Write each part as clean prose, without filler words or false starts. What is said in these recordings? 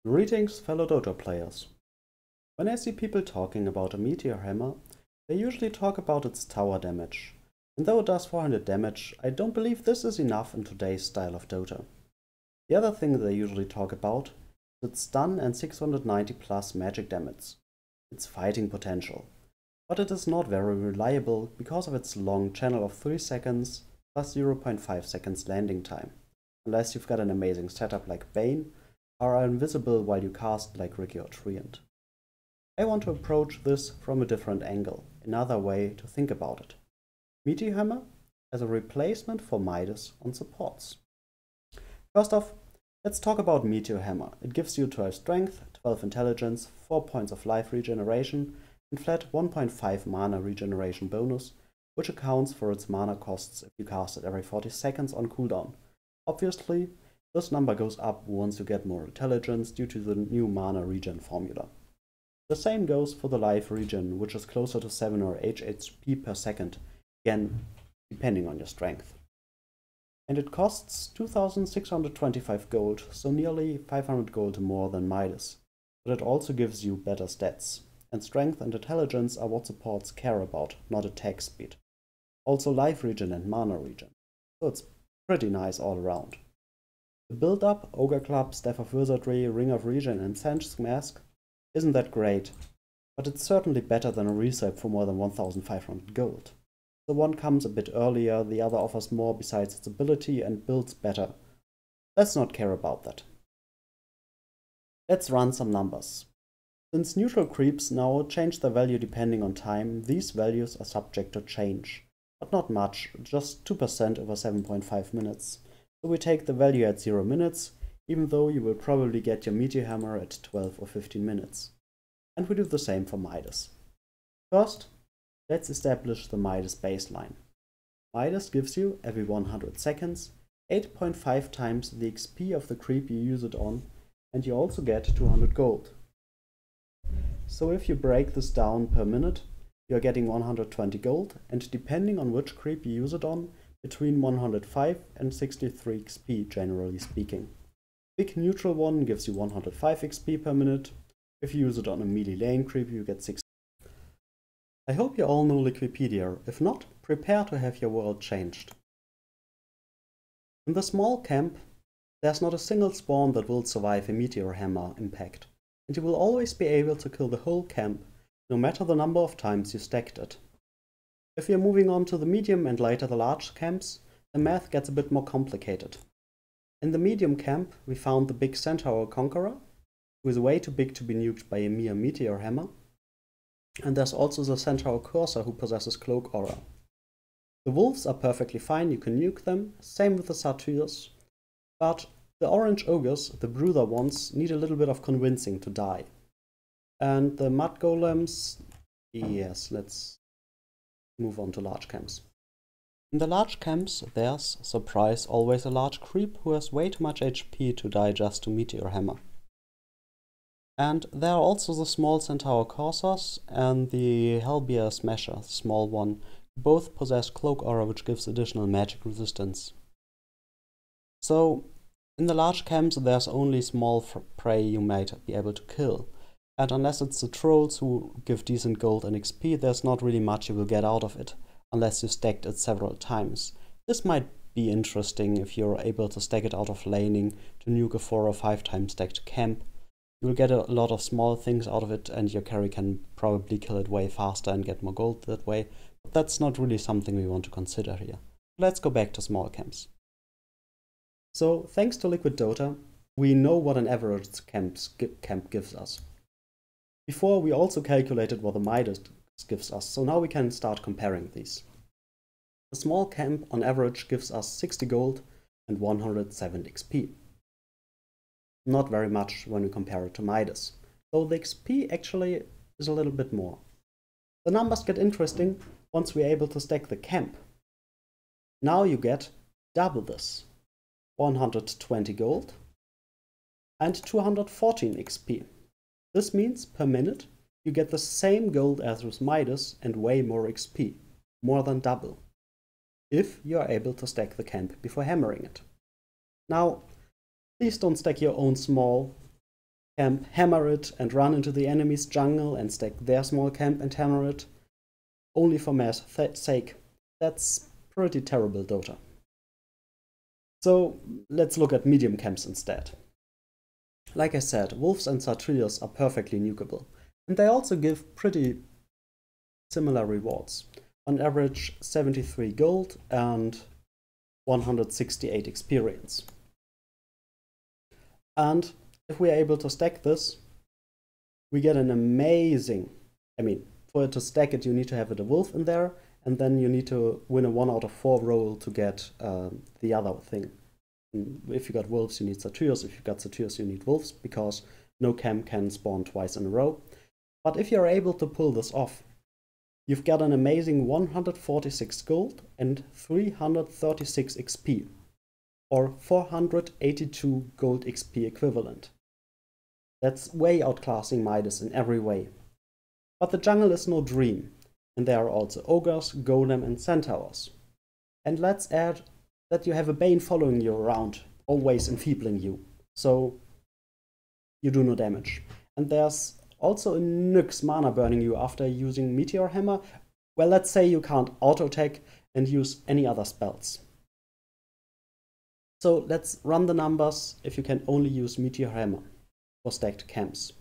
Greetings, fellow Dota players. When I see people talking about a Meteor hammer, they usually talk about its tower damage. And though it does 400 damage, I don't believe this is enough in today's style of Dota. The other thing they usually talk about is its stun and 690 plus magic damage, its fighting potential. But it is not very reliable because of its long channel of 3 seconds plus 0.5 seconds landing time, unless you've got an amazing setup like Bane, or are invisible while you cast like Ricky or Treant. I want to approach this from a different angle, another way to think about it. Meteor Hammer as a replacement for Midas on supports. First off, let's talk about Meteor Hammer. It gives you 12 strength, 12 intelligence, 4 points of life regeneration, and flat 1.5 mana regeneration bonus, which accounts for its mana costs if you cast it every 40 seconds on cooldown. Obviously, this number goes up once you get more intelligence due to the new mana regen formula. The same goes for the life regen, which is closer to 7 or 8 HP per second, again depending on your strength. And it costs 2625 gold, so nearly 500 gold more than Midas, but it also gives you better stats, and strength and intelligence are what supports care about, not attack speed. Also life regen and mana regen, so it's pretty nice all around. The build-up, Ogre Club, Staff of Wizardry, Ring of Regen and Sanch's Mask isn't that great, but it's certainly better than a resale for more than 1500 gold. The one comes a bit earlier, the other offers more besides its ability and builds better. Let's not care about that. Let's run some numbers. Since neutral creeps now change their value depending on time, these values are subject to change, but not much, just 2% over 7.5 minutes. So we take the value at 0 minutes, even though you will probably get your Meteor Hammer at 12 or 15 minutes. And we do the same for Midas. First, let's establish the Midas baseline. Midas gives you, every 100 seconds, 8.5 times the XP of the creep you use it on, and you also get 200 gold. So if you break this down per minute, you're getting 120 gold, and depending on which creep you use it on, between 105 and 63 XP, generally speaking. Big neutral one gives you 105 XP per minute. If you use it on a melee lane creep, you get 60. I hope you all know Liquipedia. If not, prepare to have your world changed. In the small camp, there's not a single spawn that will survive a Meteor Hammer impact, and you will always be able to kill the whole camp, no matter the number of times you stacked it. If you're moving on to the medium and later the large camps, the math gets a bit more complicated. In the medium camp, we found the big Centaur Conqueror, who is way too big to be nuked by a mere Meteor Hammer, and there's also the Centaur Cursor who possesses Cloak Aura. The wolves are perfectly fine, you can nuke them, same with the Satyrs, but the orange ogres, the brother ones, need a little bit of convincing to die. And the mud golems, yes, let's move on to large camps. In the large camps, there's, surprise, always a large creep who has way too much HP to die just to Meteor Hammer. And there are also the small Centaur Corsairs and the Hellbear Smasher, small one, who both possess Cloak Aura, which gives additional magic resistance. So, in the large camps, there's only small prey you might be able to kill. And unless it's the trolls who give decent gold and XP, there's not really much you will get out of it, unless you stacked it several times. This might be interesting if you're able to stack it out of laning to nuke a 4 or 5 times stacked camp. You will get a lot of small things out of it, and your carry can probably kill it way faster and get more gold that way, but that's not really something we want to consider here. Let's go back to small camps. So, thanks to Liquid Dota, we know what an average camp gives us. Before, we also calculated what the Midas gives us, so now we can start comparing these. A small camp on average gives us 60 gold and 107 XP. Not very much when we compare it to Midas, though the XP actually is a little bit more. The numbers get interesting once we're able to stack the camp. Now you get double this, 120 gold and 214 XP. This means per minute you get the same gold as with Midas and way more XP, more than double, if you are able to stack the camp before hammering it. Now, please don't stack your own small camp, hammer it, and run into the enemy's jungle and stack their small camp and hammer it, only for math's sake. That's pretty terrible Dota. So let's look at medium camps instead. Like I said, wolves and satyrs are perfectly nukeable, and they also give pretty similar rewards. On average 73 gold and 168 experience. And if we are able to stack this, we get an amazing, for it to stack it, you need to have a wolf in there, and then you need to win a 1 out of 4 roll to get the other thing. If you got wolves, you need satyrs. If you got satyrs, you need wolves, because no camp can spawn twice in a row. But if you're able to pull this off, you've got an amazing 146 gold and 336 XP, or 482 gold XP equivalent. That's way outclassing Midas in every way. But the jungle is no dream, and there are also ogres, golem and centaurs. And let's add that you have a bane following you around, always enfeebling you, so you do no damage. And there's also a Nyx mana burning you after using Meteor Hammer. Well, let's say you can't auto-attack and use any other spells. So let's run the numbers if you can only use Meteor Hammer for stacked camps.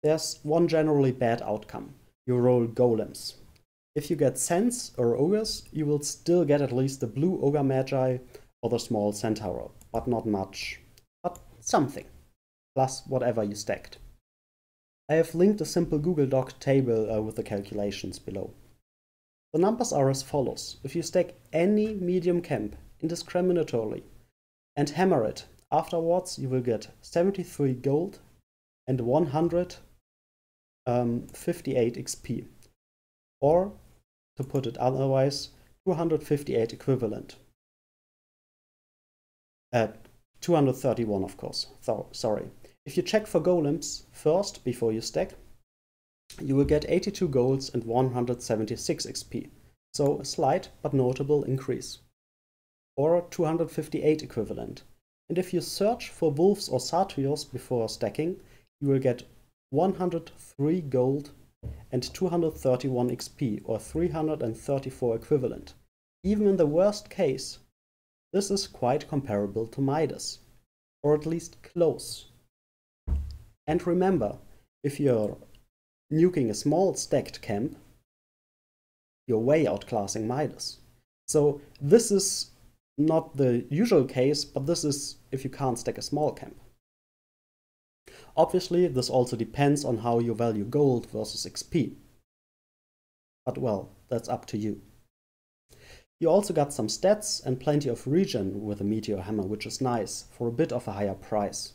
There's one generally bad outcome. You roll golems. If you get Cents or Ogres, you will still get at least the blue Ogre Magi or the small Centaur, but not much. But something, plus whatever you stacked. I have linked a simple Google Doc table with the calculations below. The numbers are as follows. If you stack any medium camp indiscriminately and hammer it, afterwards you will get 73 gold and 158 XP. Or, to put it otherwise, 258 equivalent. 231 of course, sorry. If you check for golems first before you stack, you will get 82 golds and 176 XP, so a slight but notable increase. Or 258 equivalent. And if you search for wolves or satyrs before stacking, you will get 103 gold and 231 XP, or 334 equivalent. Even in the worst case, this is quite comparable to Midas, or at least close. And remember, if you're nuking a small stacked camp, you're way outclassing Midas. So this is not the usual case, but this is if you can't stack a small camp. Obviously, this also depends on how you value gold versus XP. But well, that's up to you. You also got some stats and plenty of regen with a Meteor Hammer, which is nice, for a bit of a higher price.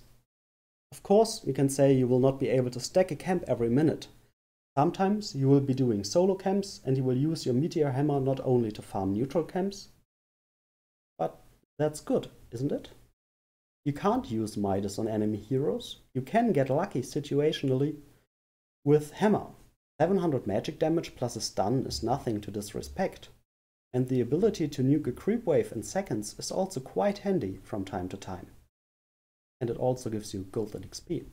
Of course, you can say you will not be able to stack a camp every minute. Sometimes you will be doing solo camps and you will use your Meteor Hammer not only to farm neutral camps, but that's good, isn't it? You can't use Midas on enemy heroes. You can get lucky situationally with Hammer. 700 magic damage plus a stun is nothing to disrespect. And the ability to nuke a creep wave in seconds is also quite handy from time to time. And it also gives you gold and XP.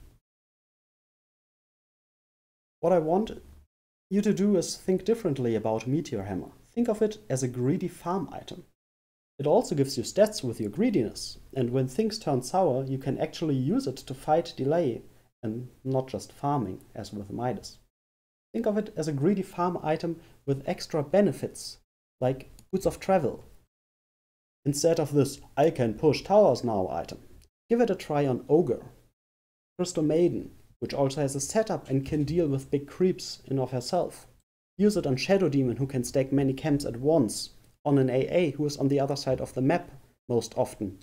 What I want you to do is think differently about Meteor Hammer. Think of it as a greedy farm item. It also gives you stats with your greediness, and when things turn sour, you can actually use it to fight delay, and not just farming, as with Midas. Think of it as a greedy farm item with extra benefits, like Boots of Travel, instead of this I can push towers now item. Give it a try on Ogre, Crystal Maiden, which also has a setup and can deal with big creeps in of herself. Use it on Shadow Demon, who can stack many camps at once, on an AA who is on the other side of the map most often,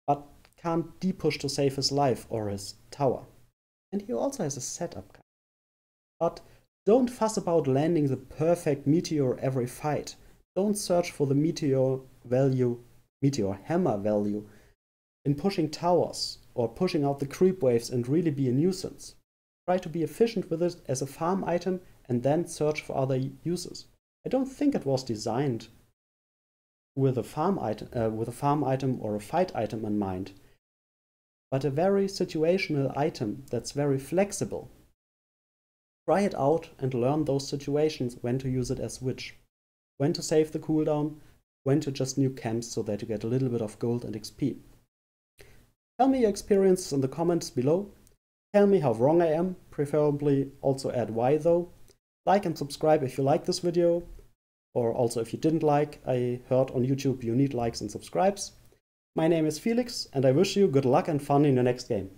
but can't depush to save his life or his tower. And he also has a setup. But don't fuss about landing the perfect Meteor every fight. Don't search for the Meteor Hammer value in pushing towers or pushing out the creep waves and really be a nuisance. Try to be efficient with it as a farm item and then search for other uses. I don't think it was designed with a farm item or a fight item in mind. but a very situational item that's very flexible. Try it out and learn those situations, when to use it as which, when to save the cooldown, when to just nuke camps so that you get a little bit of gold and XP. Tell me your experiences in the comments below. Tell me how wrong I am, preferably also add why though. Like and subscribe if you like this video, or also if you didn't like. I heard on YouTube you need likes and subscribes. My name is Felix, and I wish you good luck and fun in your next game.